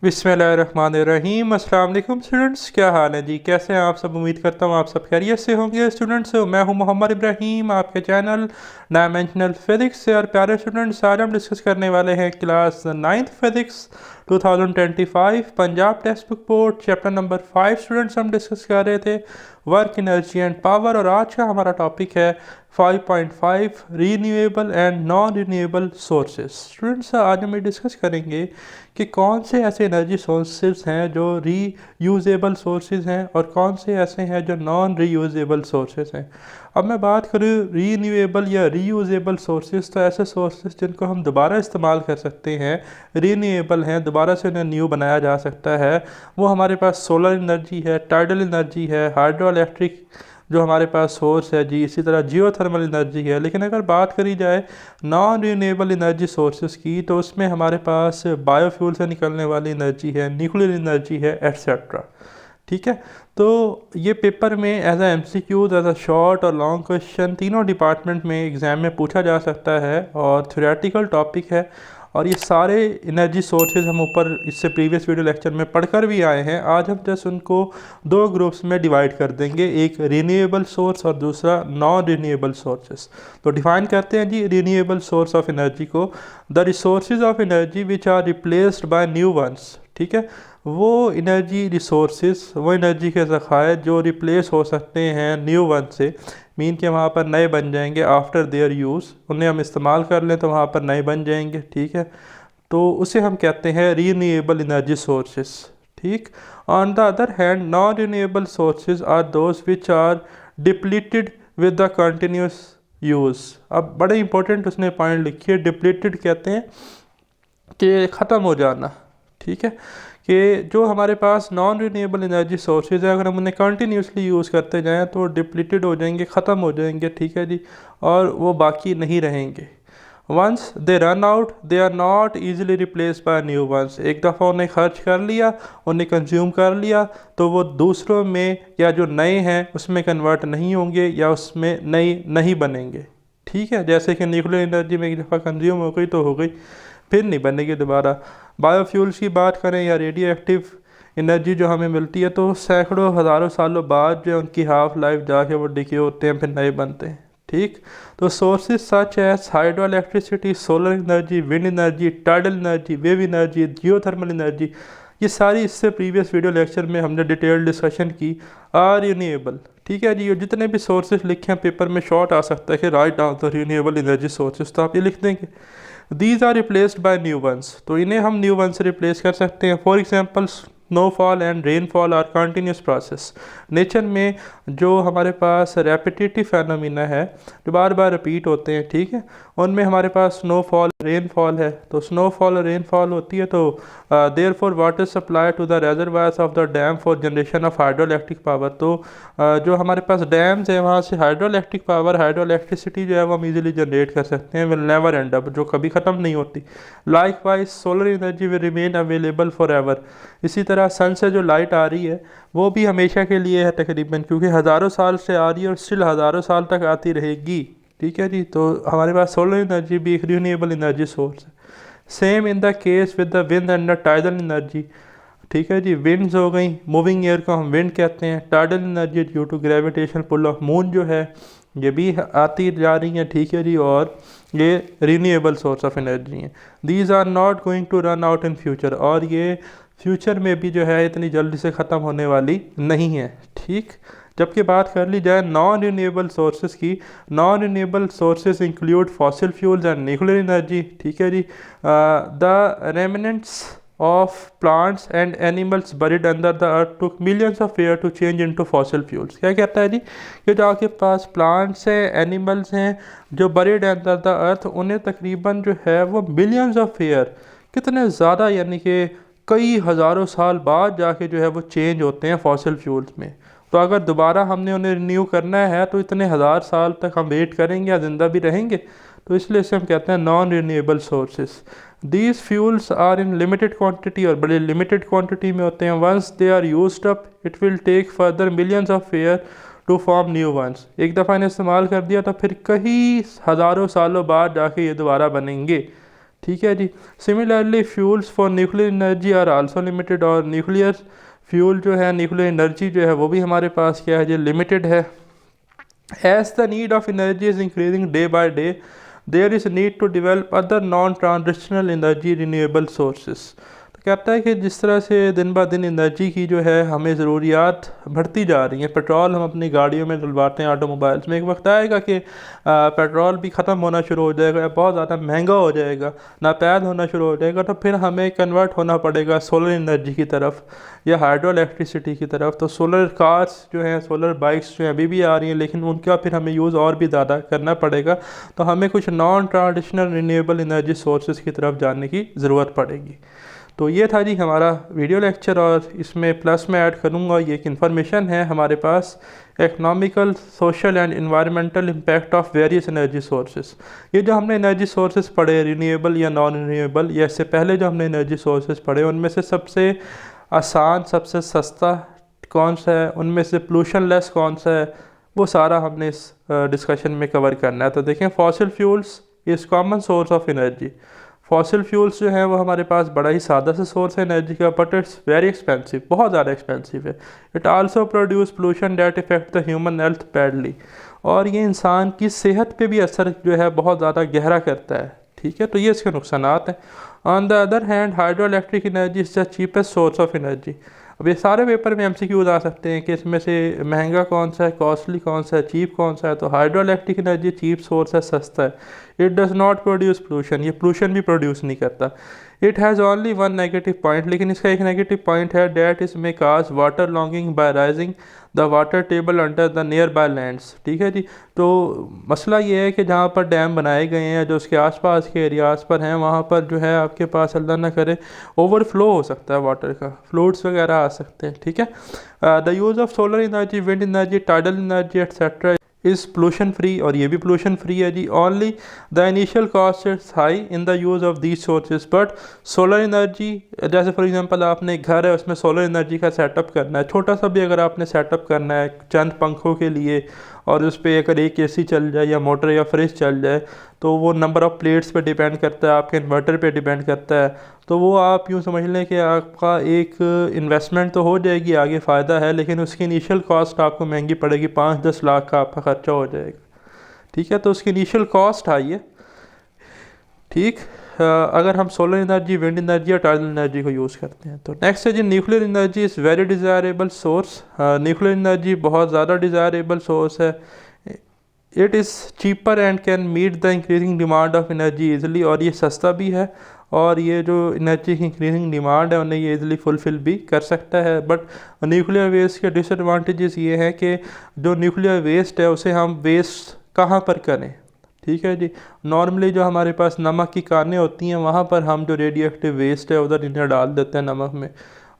बिस्मिल्लाहिर्रहमानिर्रहीम। अस्सलाम वालेकुम स्टूडेंट्स, क्या हाल है जी? कैसे हैं आप सब? उम्मीद करता हूँ आप सब खैरियत से होंगे। स्टूडेंट्स, मैं हूँ मोहम्मद इब्राहीम, आपके चैनल डायमेंशनल फिज़िक्स से। और प्यारे स्टूडेंट्स, आज हम डिस्कस करने वाले हैं class 9th physics 2025 Punjab text book board chapter number 5। Students, हम डिस्कस कर रहे थे वर्क, एनर्जी एंड पावर, और आज का हमारा टॉपिक है 5.5 renewable and non renewable sources. Students, आज हम ये डिस्कस करेंगे कि कौन से ऐसे एनर्जी सोर्सेज हैं जो रीयूजेबल सोर्सेज हैं और कौन से ऐसे हैं जो नॉन रीयूजेबल सोर्सेज हैं। अब मैं बात करूँ रीन्यूएबल या रीयूजेबल सोर्सेज, तो ऐसे सोर्सेज जिनको हम दोबारा इस्तेमाल कर सकते हैं, रीन्यूएबल हैं, दोबारा से उन्हें न्यू बनाया जा सकता है। वो हमारे पास सोलर एनर्जी है, टाइडल एनर्जी है, हाइड्रो इलेक्ट्रिक जो हमारे पास सोर्स है जी, इसी तरह जियो थर्मल एनर्जी है। लेकिन अगर बात करी जाए नॉन रीन्यूएबल एनर्जी सोर्सेज की, तो उसमें हमारे पास बायोफ्यूल से निकलने वाली एनर्जी है, न्यूक्लियर एनर्जी है, एट्सेट्रा। ठीक है, तो ये पेपर में as a MCQs, as a short और लॉन्ग क्वेश्चन तीनों डिपार्टमेंट में एग्ज़ाम में पूछा जा सकता है और थ्योरेटिकल टॉपिक है। और ये सारे एनर्जी सोर्सेज हम ऊपर इससे प्रीवियस वीडियो लेक्चर में पढ़कर भी आए हैं। आज हम जस्ट उनको दो ग्रुप्स में डिवाइड कर देंगे, एक रीन्यूएबल सोर्स और दूसरा नॉन रीन्यूएबल सोर्सेज। तो डिफाइन करते हैं जी रीन्यूएबल सोर्स ऑफ एनर्जी को, the resources of energy which are replaced by new ones. ठीक है, वो एनर्जी रिसोर्सेज, वो एनर्जी के ज़खायर जो रिप्लेस हो सकते हैं न्यू वन से, मीन के वहाँ पर नए बन जाएंगे आफ्टर देयर यूज़, उन्हें हम इस्तेमाल कर लें तो वहाँ पर नए बन जाएंगे। ठीक है, तो उसे हम कहते हैं रीन्यूएबल एनर्जी सोर्सेज। ठीक, on the other hand non renewable sources are those which are depleted with the continuous use. अब बड़े इंपॉर्टेंट उसने पॉइंट लिखी है, डिप्लीटेड कहते हैं कि ख़त्म हो जाना। ठीक है, कि जो हमारे पास नॉन रिन्यूएबल एनर्जी सोर्सेज है, अगर हम उन्हें कंटिन्यूसली यूज़ करते जाएं तो डिप्लीटेड हो जाएंगे, ख़त्म हो जाएंगे। ठीक है जी, और वो बाकी नहीं रहेंगे। Once they run out they are not easily replace by new ones. एक दफ़ा उन्हें खर्च कर लिया, उन्हें कंज्यूम कर लिया, तो वो दूसरों में या जो नए हैं उसमें कन्वर्ट नहीं होंगे या उसमें नई नहीं बनेंगे। ठीक है, जैसे कि न्यूक्लियर एनर्जी में एक दफ़ा कंज्यूम हो गई तो हो गई, फिर नहीं बनेगी दोबारा। बायोफ्यूल्स की बात करें या रेडियो एक्टिव एनर्जी जो हमें मिलती है, तो सैकड़ों हज़ारों सालों बाद जो उनकी हाफ लाइफ जाके वो डिके होते हैं, फिर नए बनते हैं। ठीक, तो sources such as hydro electricity, solar energy, wind energy, tidal energy, wave energy, geothermal energy, ये सारी इससे प्रीवियस वीडियो लेक्चर में हमने डिटेल डिस्कशन की, आर रिन्यूएबल। ठीक है जी, ये जितने भी सोर्सेज लिखे हैं पेपर में शॉर्ट आ सकता है कि write down the renewable energy sources, तो आप ये लिख देंगे these are replaced by new ones, तो इन्हें हम न्यू वन से रिप्लेस कर सकते हैं। For example snowfall and rainfall are continuous process. Nature में जो हमारे पास रेपिटेटिव फेनोमिना है, जो बार बार रिपीट होते हैं, ठीक है, उनमें हमारे पास स्नोफॉल रेनफॉल है। तो स्नोफॉल और रेनफॉल होती है, तो there for water supply to the reservoirs of the dam for generation of hydro electric power. तो जो हमारे पास डैम्स हैं वहाँ से hydro electric power, hydro electricity जो है वो हम इजीली जनरेट कर सकते हैं, विल नेवर एंड अप, जो कभी ख़त्म नहीं होती। Like wise solar energy will remain available for ever. इसी तरह सन से जो लाइट आ रही है वो भी हमेशा के लिए है तकरीबन, क्योंकि हज़ारों साल से आ रही है और स्टिल हज़ारों साल तक आती रहेगी। ठीक है जी, तो हमारे पास सोलर एनर्जी भी एक रिन्यूएबल एनर्जी सोर्स है। Same in the case with the wind and the tidal energy. ठीक है जी, विंड्स हो गई, मूविंग एयर को हम विंड कहते हैं। Tidal energy due to gravitation pull of moon जो है, ये भी आती जा रही हैं। ठीक है जी, और ये रिन्यूएबल सोर्स ऑफ एनर्जी हैं। These are not going to run out in future, और ये फ्यूचर में भी जो है इतनी जल्दी से ख़त्म होने वाली नहीं है। ठीक, जबकि बात कर ली जाए नॉन रिन्यूएबल सोर्सेज की, non renewable sources include fossil fuels and nuclear energy. ठीक है जी, the remnants of plants and animals buried under the earth took millions of years to change into fossil fuels। क्या कहता है जी कि जो आपके पास प्लांट्स हैं, एनिमल्स हैं जो बरीड अंडर द अर्थ, उन्हें तकरीबन जो है वो मिलियंस ऑफ ईयर, कितने ज़्यादा, यानी कि कई हज़ारों साल बाद जाके जो है वो चेंज होते हैं फॉसिल फ्यूल्स में। तो अगर दोबारा हमने उन्हें रिन्यू करना है तो इतने हज़ार साल तक हम वेट करेंगे या ज़िंदा भी रहेंगे, तो इसलिए इसे हम कहते हैं non renewable sources. These fuels are in limited quantity, और बड़े लिमिटेड क्वांटिटी में होते हैं। Once they are used up it will take further millions of year to form new ones. एक दफ़ा इन्हें इस्तेमाल कर दिया तो फिर कई हज़ारों सालों बाद जाके ये दोबारा बनेंगे। ठीक है जी। Similarly fuels for nuclear energy are also limited, और न्यूक्लियर फ्यूल जो है, न्यूक्लियर एनर्जी जो है वो भी हमारे पास क्या है जी, लिमिटेड है। As the need of energy is increasing day by day, there is need to develop other non transitional energy renewable sources. कहता है कि जिस तरह से दिन ब दिन एनर्जी की जो है हमें ज़रूरियात बढ़ती जा रही हैं, पेट्रोल हम अपनी गाड़ियों में डलवाते हैं, ऑटोमोबाइल्स में, एक वक्त आएगा कि पेट्रोल भी ख़त्म होना शुरू हो जाएगा, बहुत ज़्यादा महंगा हो जाएगा, नापैद होना शुरू हो जाएगा, तो फिर हमें कन्वर्ट होना पड़ेगा सोलर एनर्जी की तरफ या हाइड्रो इलेक्ट्रिसिटी की तरफ। तो सोलर कार्स जो हैं, सोलर बाइक्स जो हैं अभी भी आ रही हैं, लेकिन उनका फिर हमें यूज़ और भी ज़्यादा करना पड़ेगा, तो हमें कुछ non traditional renewable energy sources की तरफ जाने की ज़रूरत पड़ेगी। तो ये था जी हमारा वीडियो लेक्चर, और इसमें प्लस में ऐड करूँगा ये एक इन्फॉर्मेशन है हमारे पास, economical, social and environmental impact of various energy sources. ये जो हमने एनर्जी सोर्सेज पढ़े, रिन्यूएबल या नॉन रिन्यूएबल, या इससे पहले जो हमने एनर्जी सोर्सेज पढ़े, उनमें से सबसे आसान, सबसे सस्ता कौन सा है, उनमें से पोल्यूशन लेस कौन सा है, वो सारा हमने इस डिस्कशन में कवर करना है। तो देखें, fossil fuels is common source of energy. Fossil fuels जो हैं वो हमारे पास बड़ा ही सादा सा सोर्स है एनर्जी का, बट इट्स वेरी एक्सपेंसिव, बहुत ज़्यादा एक्सपेंसिव है। It also produce pollution that effect the human health badly, और ये इंसान की सेहत पे भी असर जो है बहुत ज़्यादा गहरा करता है। ठीक है, तो ये इसके नुकसानात हैं। On the other hand, hydro electric energy is the cheapest source of energy. अब ये सारे पेपर में MCQs आ सकते हैं कि इसमें से महंगा कौन सा है, कॉस्टली कौन सा है, चीप कौन सा है। तो hydro electric energy cheap source है, सस्ता है। It does not produce pollution, ये पोल्यूशन भी प्रोड्यूस नहीं करता। It has only one negative point, लेकिन इसका एक नेगेटिव पॉइंट है, डैट इस में cause water logging by rising the water table under the nearby lands. ठीक है जी। तो मसला ये है कि जहाँ पर डैम बनाए गए हैं, जो उसके आसपास के एरियाज़ पर हैं, वहाँ पर जो है आपके पास अल्लाह ना करे ओवरफ्लो हो सकता है वाटर का, फ्लूड्स वगैरह आ सकते हैं। ठीक है। The use of solar energy, wind energy, tidal energy etcetera is pollution free, और ये भी पोल्यूशन फ्री है जी। Only the initial cost is high in the use of these sources, but solar energy, जैसे फॉर एग्जांपल आपने एक घर है, उसमें सोलर एनर्जी का सेटअप करना है, छोटा सा भी अगर आपने सेटअप करना है चंद पंखों के लिए, और उस पर अगर एक AC चल जाए या मोटर या फ्रिज चल जाए, तो वो नंबर ऑफ़ प्लेट्स पे डिपेंड करता है, आपके इन्वर्टर पे डिपेंड करता है। तो वो आप यूँ समझ लें कि आपका एक इन्वेस्टमेंट तो हो जाएगी, आगे फ़ायदा है, लेकिन उसकी इनिशियल कॉस्ट आपको महंगी पड़ेगी, 5-10 लाख का आपका ख़र्चा हो जाएगा। ठीक है, तो उसकी इनिशियल कॉस्ट हाई है। ठीक, अगर हम सोलर एनर्जी, विंड एनर्जी या टाइडल एनर्जी को यूज़ करते हैं। तो नेक्स्ट है जी, nuclear energy is very desirable source. Nuclear energy बहुत ज़्यादा डिज़ायरेबल सोर्स है। It is cheaper and can meet the increasing demand of energy easily, और ये सस्ता भी है, और ये जो एनर्जी की इंक्रीजिंग डिमांड है उन्हें ये ईज़िली फुलफ़िल भी कर सकता है। बट न्यूक्लियर वेस्ट के डिसएडवांटेजेस ये हैं कि जो न्यूक्लियर वेस्ट है उसे हम वेस्ट कहाँ पर करें। ठीक है जी। नॉर्मली जो हमारे पास नमक की कानें होती हैं, वहाँ पर हम जो रेडियो एक्टिव वेस्ट है उधर इन्हें डाल देते हैं नमक में,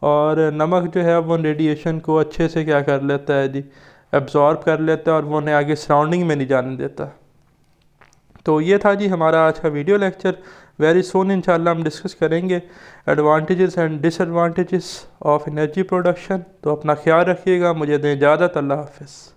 और नमक जो है वो रेडिएशन को अच्छे से क्या कर लेता है जी, एब्जॉर्ब कर लेता है, और वो उन्हें आगे सराउंडिंग में नहीं जाने देता। तो ये था जी हमारा आज का वीडियो लेक्चर। वेरी सून इंशाल्लाह हम डिस्कस करेंगे advantages and disadvantages of energy production. तो अपना ख्याल रखिएगा, मुझे दें इजाज़त, अल्लाह हाफ़िज़।